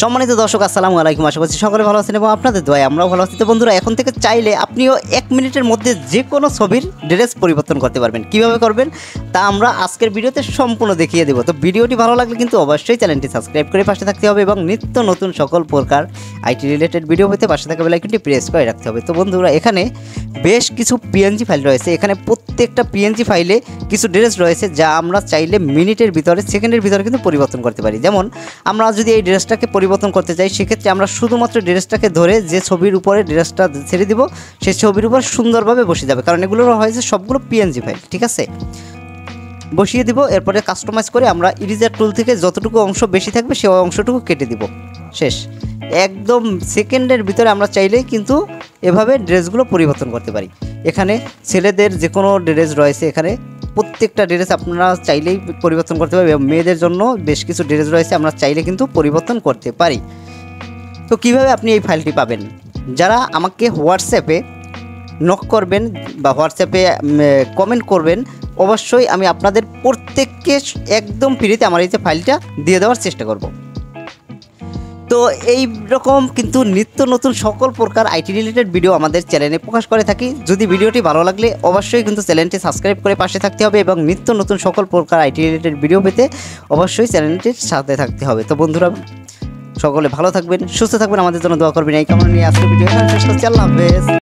সম্মানিত দর্শক আসসালামু আলাইকুম, আশা করছি সকলে ভালো আছেন এবং আপনাদের দোয়ায় আমরাও ভালো আছি। তো বন্ধুরা, এখন থেকে চাইলে আপনিও 1 মিনিটের মধ্যে যে কোনো ছবির ড্রেস পরিবর্তন করতে পারবেন। কিভাবে করবেন তা আমরা আজকের ভিডিওতে সম্পূর্ণ দেখিয়ে দেব। তো ভিডিওটি ভালো লাগলে কিন্তু অবশ্যই চ্যানেলটি সাবস্ক্রাইব করে পাশে থাকতে হবে এবং নিত্য নতুন সকল প্রকার আইটি রিলেটেড ভিডিও পেতে পাশে থাকা বেল আইকনটি প্রেস করে রাখতে হবে। তো বন্ধুরা, এখানে বেশ কিছু পিএনজি ফাইল রয়েছে। এখানে প্রত্যেকটা পিএনজি ফাইলে কিছু ড্রেস রয়েছে যা আমরা চাইলে মিনিটের ভিতরে, সেকেন্ডের ভিতরে কিন্তু পরিবর্তন করতে পারি। যেমন আমরা যদি এই ড্রেসটাকে পরিবর্তন করতে চাই, সেক্ষেত্রে আমরা শুধুমাত্র ড্রেসটাকে ধরে যে ছবির উপরে ড্রেসটা ছেড়ে দিব, সেই ছবির উপর সুন্দরভাবে বসে যাবে, কারণ এগুলো হয়েছে সবগুলো পিএনজি ফাইল। ঠিক আছে, বসিয়ে দিব। এরপরে কাস্টমাইজ করে আমরা ইরেজার টুল থেকে যতটুকু অংশ বেশি থাকবে সেই অংশটুকু কেটে দিব। শেষ। একদম সেকেন্ডের ভিতরে আমরা চাইলেই কিন্তু এভাবে ড্রেসগুলো পরিবর্তন করতে পারি। এখানে ছেলেদের যে কোনো ড্রেস রয়েছে, এখানে প্রত্যেকটা ড্রেস আপনারা চাইলেই পরিবর্তন করতে পারি এবং মেয়েদের জন্য বেশ কিছু ড্রেস রয়েছে আমরা চাইলে কিন্তু পরিবর্তন করতে পারি। তো কিভাবে আপনি এই ফাইলটি পাবেন? যারা আমাকে হোয়াটসঅ্যাপে নক করবেন বা হোয়াটসঅ্যাপে কমেন্ট করবেন, অবশ্যই আমি আপনাদের প্রত্যেককে একদম ফ্রিতে আমার এই যে ফাইলটা দিয়ে দেওয়ার চেষ্টা করব। তো এই রকম কিন্তু নিত্য নতুন সকল প্রকার আইটি রিলেটেড ভিডিও আমাদের চ্যানেলে প্রকাশ করে থাকি। যদি ভিডিওটি ভালো লাগলে অবশ্যই কিন্তু চ্যানেলটি সাবস্ক্রাইব করে পাশে থাকতে হবে এবং নিত্য নতুন সকল প্রকার আইটি রিলেটেড ভিডিও পেতে অবশ্যই চ্যানেলটির সাথে থাকতে হবে। তো বন্ধুরা, সকলে ভালো থাকবেন, সুস্থ থাকবেন, আমাদের জন্য দোয়া করবেন এই কামনা নিয়ে আজকের ভিডিও শেষ করছি। আল্লাহ হাফেজ।